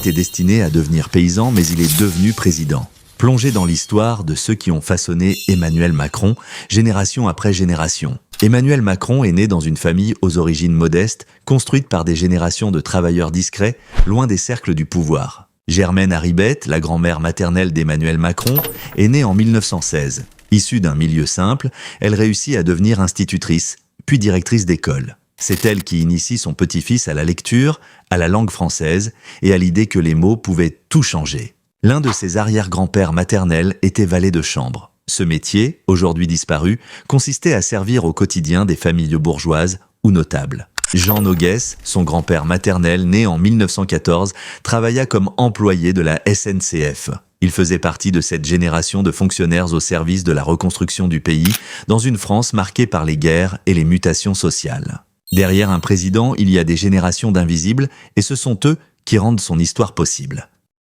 était destiné à devenir paysan, mais il est devenu président. Plongé dans l'histoire de ceux qui ont façonné Emmanuel Macron, génération après génération. Emmanuel Macron est né dans une famille aux origines modestes, construite par des générations de travailleurs discrets, loin des cercles du pouvoir. Germaine Haribet, la grand-mère maternelle d'Emmanuel Macron, est née en 1916. Issue d'un milieu simple, elle réussit à devenir institutrice, puis directrice d'école. C'est elle qui initie son petit-fils à la lecture, à la langue française et à l'idée que les mots pouvaient tout changer. L'un de ses arrière-grands-pères maternels était valet de chambre. Ce métier, aujourd'hui disparu, consistait à servir au quotidien des familles bourgeoises ou notables. Jean Noguès, son grand-père maternel, né en 1914, travailla comme employé de la SNCF. Il faisait partie de cette génération de fonctionnaires au service de la reconstruction du pays, dans une France marquée par les guerres et les mutations sociales. Derrière un président, il y a des générations d'invisibles, et ce sont eux qui rendent son histoire possible.